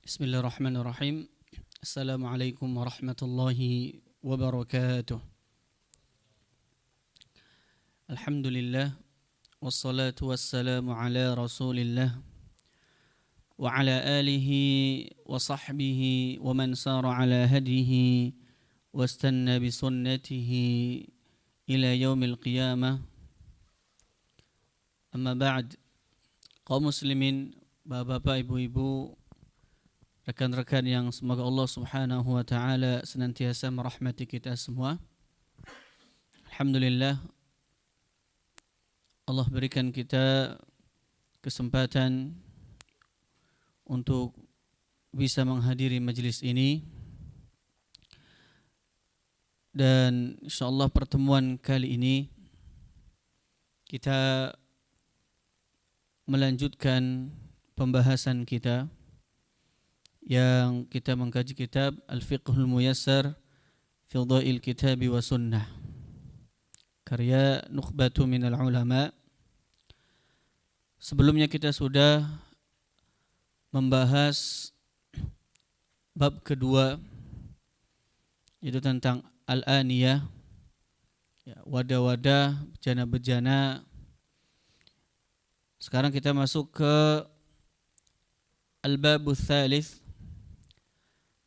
Bismillahirrahmanirrahim. Assalamualaikum warahmatullahi wabarakatuh. Alhamdulillah. Wassalatu wassalamu ala rasulillah. Wa ala alihi wa sahbihi wa man sara ala hadihi wastanna bi sunnatihi ila yaumil qiyamah. Amma ba'd. Kaum muslimin, bapak-bapak, ibu-ibu, rekan-rekan yang semoga Allah Subhanahu wa taala senantiasa merahmati kita semua. Alhamdulillah, Allah berikan kita kesempatan untuk bisa menghadiri majelis ini. Dan insyaallah pertemuan kali ini kita melanjutkan pembahasan kita yang kita mengkaji kitab Al-Fiqhul Muyassar fi Dha'il Kitab wa Sunnah, karya Nukhbatu minal Ulama. Sebelumnya kita sudah membahas bab kedua, yaitu tentang Al-Aniyah, wadah-wadah, bejana-bejana. Sekarang kita masuk ke Al-Babu Tsalits,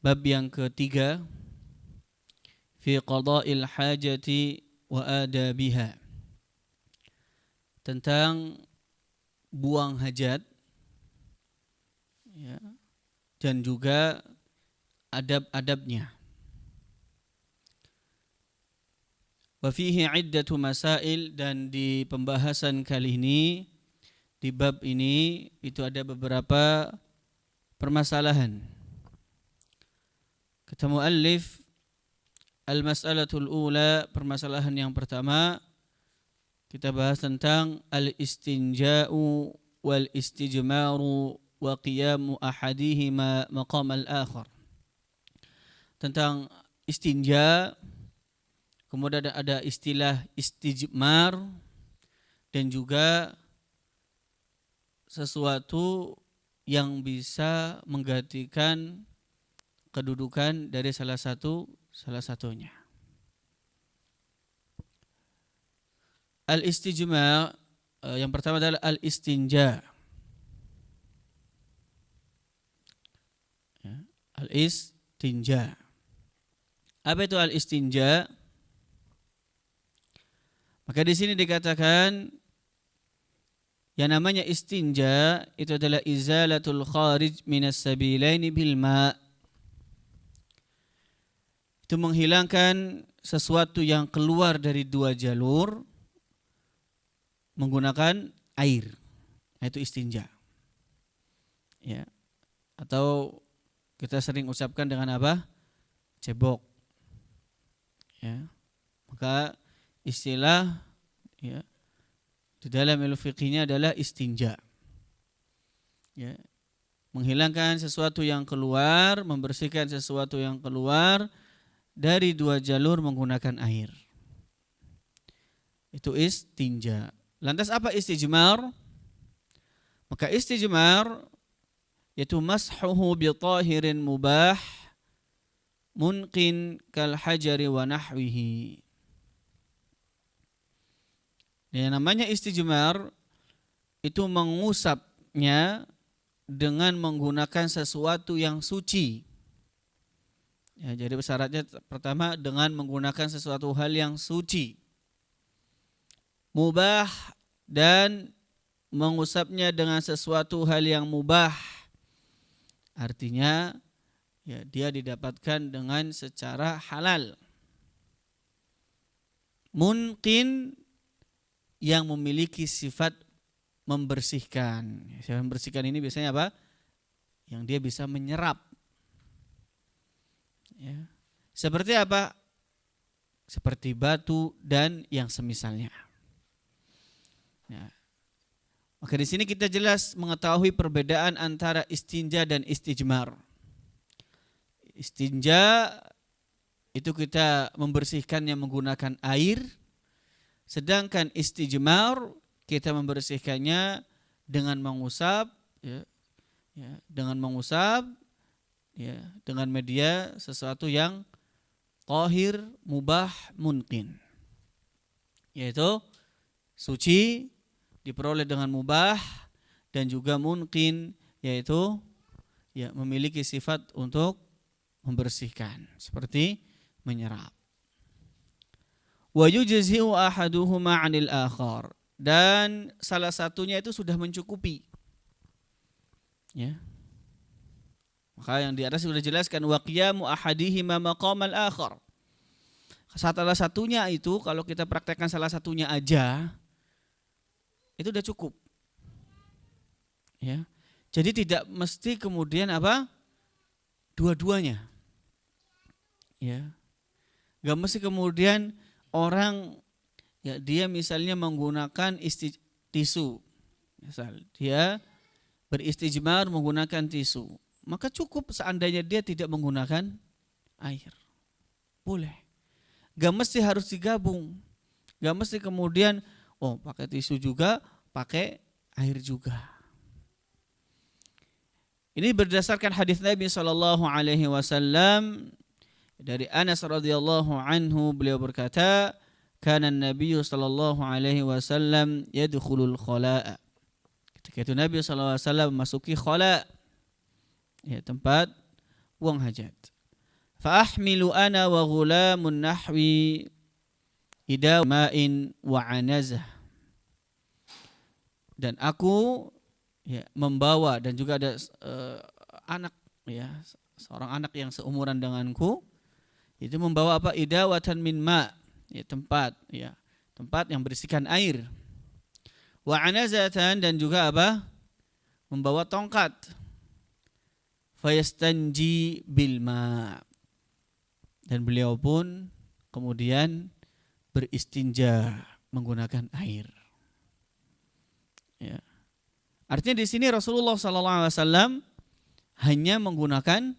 bab yang ketiga, fi qada'il hajati wa adabiha, tentang buang hajat, ya, dan juga adab-adabnya. Wa fihi iddatu masail, dan di pembahasan kali ini, di bab ini itu ada beberapa permasalahan. Kata muallif, al-mas'alatul ula, permasalahan yang pertama kita bahas tentang al-istinja'u wal istijmaru wa qiyamu ahadihima maqam al-akhar. Tentang istinja, kemudian ada istilah istijmar, dan juga sesuatu yang bisa menggantikan kedudukan dari salah satunya. Al-istijma, yang pertama adalah al-istinja. Al-istinja. Apa itu al-istinja? Maka di sini dikatakan yang namanya istinja itu adalah izalatul kharij minas sabilaini bil ma'. Itu menghilangkan sesuatu yang keluar dari dua jalur menggunakan air. Itu istinja. Ya. Atau kita sering ucapkan dengan apa? Cebok. Ya. Maka istilah, ya, di dalam ilmu fikihnya adalah istinja. Ya. Menghilangkan sesuatu yang keluar, membersihkan sesuatu yang keluar dari dua jalur menggunakan air. Itu istinja. Lantas apa istijmar? Maka istijmar yaitu mashuhu bi tahirin mubah munqin kal hajari wa nahwihi. Yang namanya istijmar itu mengusapnya dengan menggunakan sesuatu yang suci. Ya, jadi syaratnya pertama dengan menggunakan sesuatu hal yang suci, mubah, dan mengusapnya dengan sesuatu hal yang mubah. Artinya, ya, dia didapatkan dengan secara halal. Munqin, yang memiliki sifat membersihkan. Sifat membersihkan ini biasanya apa? Yang dia bisa menyerap. Ya. Seperti apa? Seperti batu dan yang semisalnya. Ya. Maka di sini kita jelas mengetahui perbedaan antara istinja dan istijmar. Istinja itu kita membersihkannya menggunakan air. Sedangkan istijmar kita membersihkannya dengan mengusap, dengan mengusap ya, dengan media sesuatu yang tahir, mubah, mungkin. Yaitu suci diperoleh dengan mubah dan juga mungkin, yaitu ya memiliki sifat untuk membersihkan seperti menyerap. Wa yujzi'u ahaduhuma 'anil akhar, dan salah satunya itu sudah mencukupi. Ya. Maka yang di atas sudah dijelaskan wa qiyamu ahadihima maqamal akhar. Salah satunya itu kalau kita praktekkan salah satunya aja itu udah cukup. Ya. Jadi tidak mesti kemudian apa? Dua-duanya. Ya. Gak mesti kemudian orang ya dia misalnya menggunakan tisu. Misal dia beristijmar menggunakan tisu, maka cukup seandainya dia tidak menggunakan air. Boleh. Gak mesti harus digabung. Gak mesti kemudian pakai tisu juga, pakai air juga. Ini berdasarkan hadis Nabi SAW dari Anas radhiyallahu anhu, beliau berkata, "Kana Nabi sallallahu alaihi wasallam yadkhulul khala'." Ketika itu Nabi sallallahu alaihi wasallam memasuki khala', ya, tempat buang hajat. Fa ahmilu ana wa ghulamun nahwi ida ma'in wa anazah. Dan aku ya membawa, dan juga ada anak, ya, seorang anak yang seumuran denganku, itu membawa apa? Idawatan min ma, ya, tempat yang berisikan air. Wa anazatan, dan juga apa? Membawa tongkat. Fayastanji bil ma, dan beliau pun kemudian beristinja menggunakan air. Ya. Artinya di sini Rasulullah SAW hanya menggunakan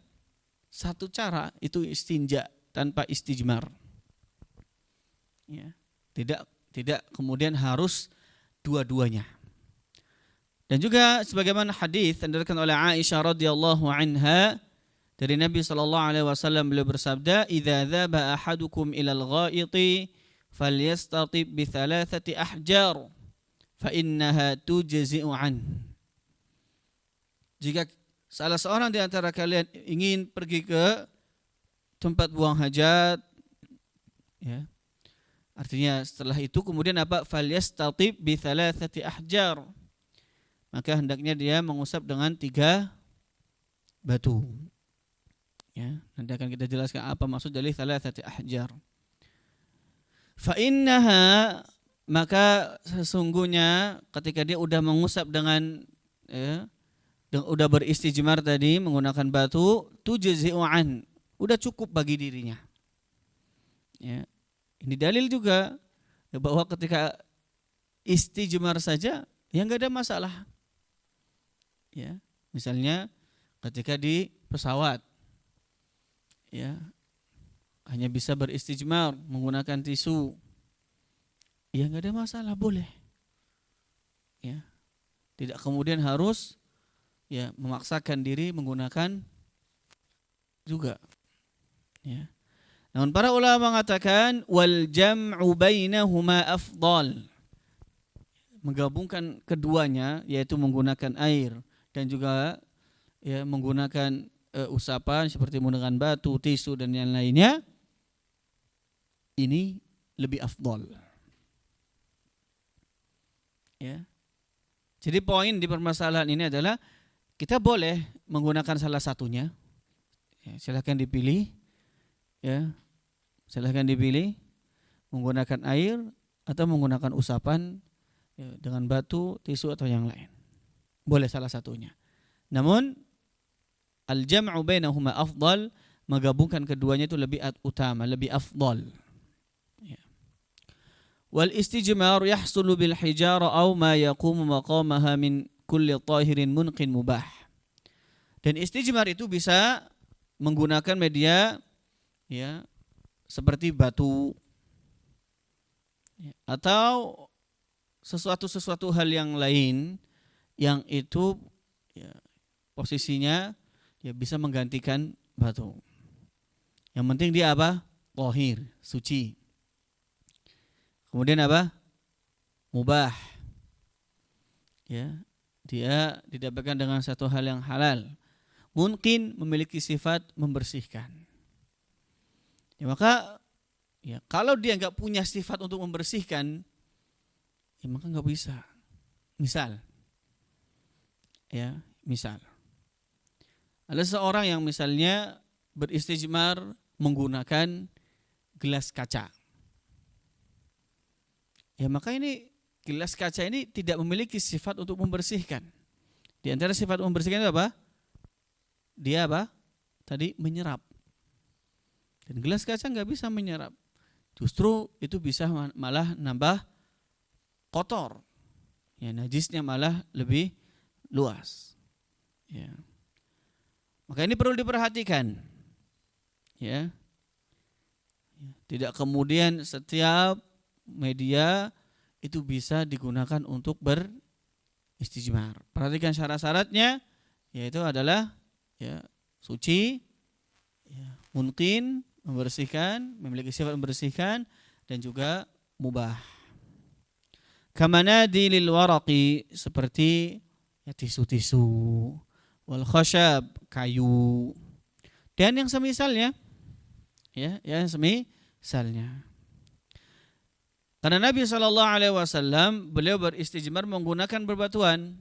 satu cara, itu istinja tanpa istijmar. Ya. Tidak kemudian harus dua-duanya. Dan juga sebagaimana hadis yang diriwayatkan oleh Aisyah radhiyallahu anha dari Nabi SAW, beliau bersabda, "Idza dzaba ahadukum ilal ghaiti falyastatib bi thalathati ahjar fa innaha tujzi'u an." Jika salah seorang di antara kalian ingin pergi ke tempat buang hajat, ya, artinya setelah itu kemudian apa? Falyastatib bi thalathati ahjar, maka hendaknya dia mengusap dengan 3 batu. Ya, nanti akan kita jelaskan apa maksud dari thalathati ahjar. Fa innaha, maka sesungguhnya ketika dia udah mengusap dengan udah beristijmar tadi menggunakan batu, tujzi'u an, udah cukup bagi dirinya. Ya. Ini dalil juga bahwa ketika istijmar saja ya enggak ada masalah. Ya, misalnya ketika di pesawat, ya, hanya bisa beristijmar menggunakan tisu, ya enggak ada masalah, boleh. Ya. Tidak kemudian harus ya memaksakan diri menggunakan juga. Ya. Namun para ulama mengatakan wal jam'u bainahuma afdal. Menggabungkan keduanya, yaitu menggunakan air dan juga ya menggunakan usapan seperti menggunakan batu, tisu dan yang lainnya, ini lebih afdal. Ya. Jadi poin di permasalahan ini adalah kita boleh menggunakan salah satunya. Ya, silakan dipilih. Ya. Silakan dipilih menggunakan air atau menggunakan usapan, ya, dengan batu, tisu atau yang lain. Boleh salah satunya. Namun al-jam'u bainahuma afdal, menggabungkan keduanya itu lebih utama, lebih afdal. Ya. Wal istijmar yahsulu bil hijara aw ma yaqumu maqamaha min kulli tahirin munqin mubah. Dan istijmar itu bisa menggunakan media, ya, seperti batu, ya, atau sesuatu hal yang lain yang itu ya, posisinya ya bisa menggantikan batu. Yang penting dia apa? Tahir, suci. Kemudian apa? Mubah. Ya, dia didapatkan dengan satu hal yang halal. Mungkin memiliki sifat membersihkan. Ya, maka ya kalau dia nggak punya sifat untuk membersihkan, ya maka nggak bisa. Misal, ada seorang yang misalnya beristijmar menggunakan gelas kaca. Ya maka ini gelas kaca ini tidak memiliki sifat untuk membersihkan. Di antara sifat membersihkan itu apa? Dia apa? Tadi menyerap. Dan gelas kaca nggak bisa menyerap. Justru itu bisa malah nambah kotor. Ya, najisnya malah lebih luas. Ya. Maka ini perlu diperhatikan. Ya. Tidak kemudian setiap media itu bisa digunakan untuk beristijmar. Perhatikan syarat-syaratnya, yaitu adalah ya, suci, ya, mungkin membersihkan, memiliki sifat membersihkan, dan juga mubah. Kamanadi lil waraqi, seperti ya, tisu-tisu, wal khashab, kayu, dan yang semisalnya. Ya, yang semisalnya. Karena Nabi SAW beliau beristijmar menggunakan berbatuan.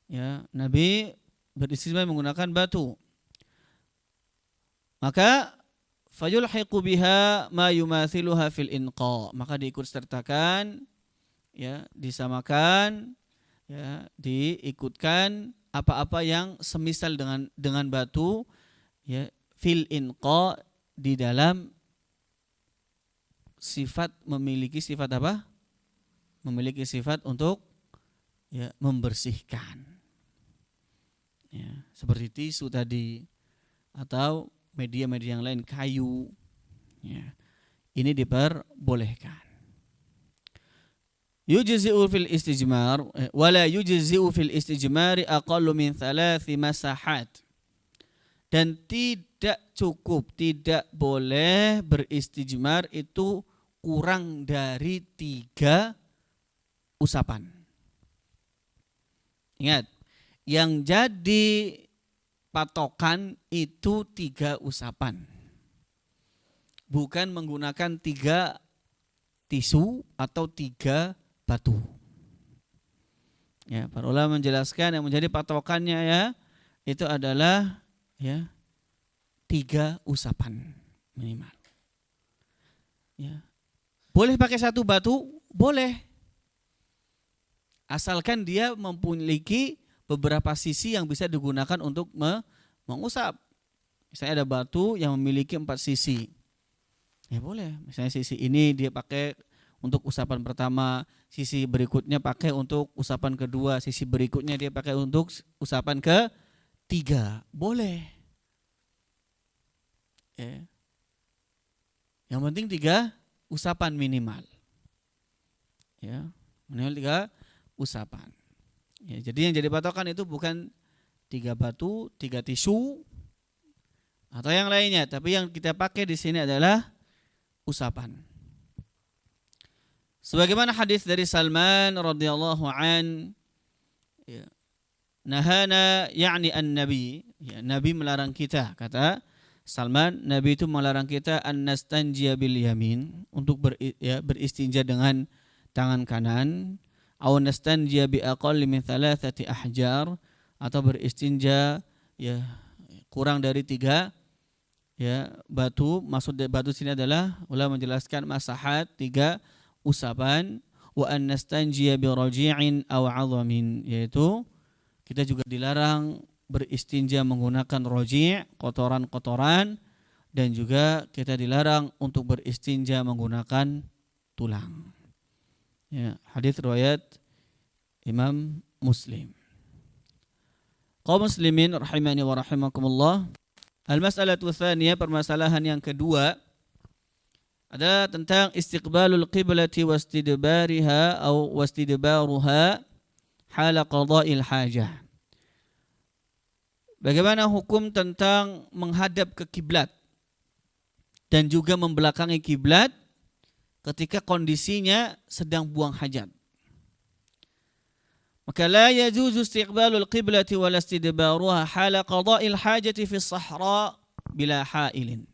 Ya, Nabi beristijmar menggunakan batu. Maka fayulhiqu biha ma yumathiluha fil inqa. Maka diikut sertakan, ya, disamakan, ya, diikutkan apa-apa yang semisal dengan batu, ya, fil inqa, di dalam sifat, memiliki sifat apa? Memiliki sifat untuk ya, membersihkan. Ya, seperti tisu tadi atau media-media yang lain, kayu. Ya, ini diperbolehkan. Yujzi'u fil istijmar wala yujzi'u fil istijmari aqallu min 3 masahat. Dan tidak cukup, tidak boleh beristijmar itu kurang dari 3 usapan. Ingat, yang jadi patokan itu 3 usapan. Bukan menggunakan 3 tisu atau 3 batu. Ya, para ulama menjelaskan yang menjadi patokannya ya, itu adalah ya 3 usapan minimal. Ya. Boleh pakai 1 batu? Boleh. Asalkan dia memiliki beberapa sisi yang bisa digunakan untuk mengusap. Misalnya ada batu yang memiliki 4 sisi. Ya boleh. Misalnya sisi ini dia pakai untuk usapan pertama, sisi berikutnya pakai untuk usapan kedua, sisi berikutnya dia pakai untuk usapan ketiga. Boleh. Ya. Yang penting 3 usapan minimal. Ya, minimal 3 usapan. Ya, jadi yang jadi patokan itu bukan 3 batu, 3 tisu atau yang lainnya, tapi yang kita pakai di sini adalah usapan. Sebagaimana hadis dari Salman radhiyallahu an, ya, nahana yakni an-nabi, ya, Nabi melarang kita, kata Salman, Nabi itu melarang kita an nastanjiya bil yamin, untuk beristinja dengan tangan kanan, aw nastanjiya bi aqalli min 3 ahjar, atau beristinja ya kurang dari 3 ya batu. Maksud dari batu sini adalah ulama menjelaskan masahat, 3 usapan, wa an nastanjiya bi raji'in aw 'adhamin, yaitu kita juga dilarang beristinja menggunakan roji', kotoran-kotoran, dan juga kita dilarang untuk beristinja menggunakan tulang. Ya, hadis riwayat Imam Muslim. Kaum muslimin rahimani wa rahimakumullah. Al-mas'alatu tsaniyah, permasalahan yang kedua adalah tentang istiqbalul qiblati wastidbariha atau wastidbaruha hala qada'il hajah. Bagaimana hukum tentang menghadap ke kiblat dan juga membelakangi kiblat ketika kondisinya sedang buang hajat? Maka la yajuzu istiqbalul qiblati wala istidbaruha hala qada'il hajati fi sahra bila hailin.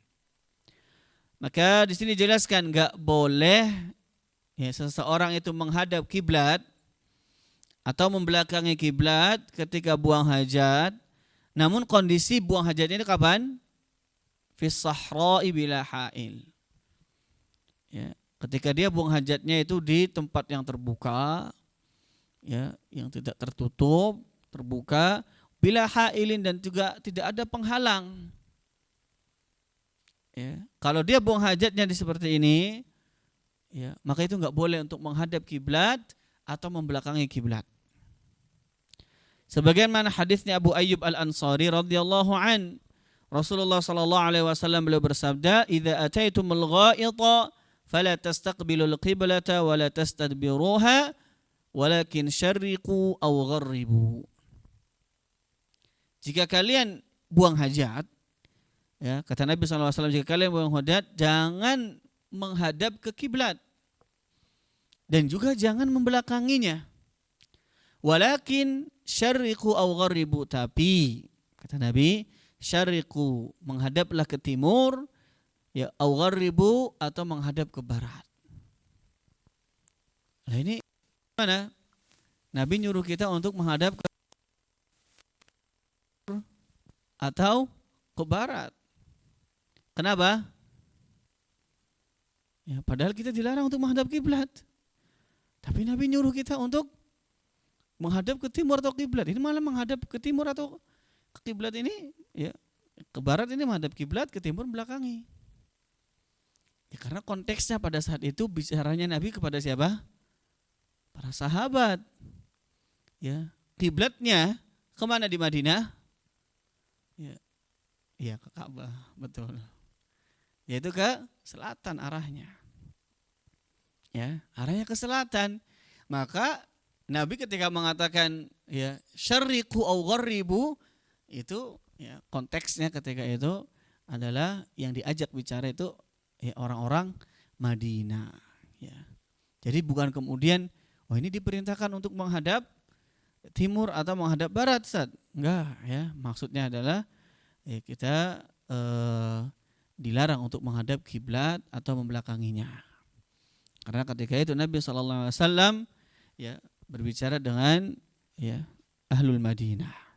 Maka di sini jelaskan enggak boleh ya seseorang itu menghadap kiblat atau membelakangi kiblat ketika buang hajat. Namun kondisi buang hajatnya itu kapan? Fis sahra'i bila hail. Ya, ketika dia buang hajatnya itu di tempat yang terbuka, ya, yang tidak tertutup, terbuka, bila hailin dan juga tidak ada penghalang. Ya, kalau dia buang hajatnya di seperti ini, ya, maka itu enggak boleh untuk menghadap kiblat atau membelakangi kiblat. Sebagaimana hadisnya Abu Ayyub Al-Ansari radhiyallahu an, Rasulullah sallallahu alaihi wasallam beliau bersabda, "Idza ataitumul gha'ita fala tastaqbilul qiblata wa la tastadbiruha, walakin syarriqu aw gharribu." Jika kalian buang hajat, ya, kata Nabi sallallahu alaihi wasallam, jika kalian buang hajat, jangan menghadap ke kiblat dan juga jangan membelakanginya. Walakin syarriqu aw gharribu, tapi kata Nabi, syarriqu menghadaplah ke timur, ya, aw gharribu atau menghadap ke barat. Nah ini mana? Nabi nyuruh kita untuk menghadap ke atau ke barat. Kenapa? Ya, padahal kita dilarang untuk menghadap kiblat. Tapi Nabi nyuruh kita untuk menghadap ke timur atau kiblat. Ini malah menghadap ke timur atau ke kiblat ini, ya, ke barat ini menghadap kiblat, ke timur belakangi. Ya, karena konteksnya pada saat itu bicaranya Nabi kepada siapa? Para sahabat. Ya, kiblatnya kemana di Madinah? Ya, ya ke Ka'bah, betul. Yaitu ke selatan arahnya. Ya, arahnya ke selatan. Maka Nabi ketika mengatakan ya syarriqu aw gharribu, itu ya konteksnya ketika itu adalah yang diajak bicara itu ya orang-orang Madinah, ya. Jadi bukan kemudian oh ini diperintahkan untuk menghadap timur atau menghadap barat, Ustaz. Enggak, ya. Maksudnya adalah ya kita dilarang untuk menghadap kiblat atau membelakanginya. Karena ketika itu Nabi sallallahu alaihi wasallam ya berbicara dengan ya Ahlul Madinah.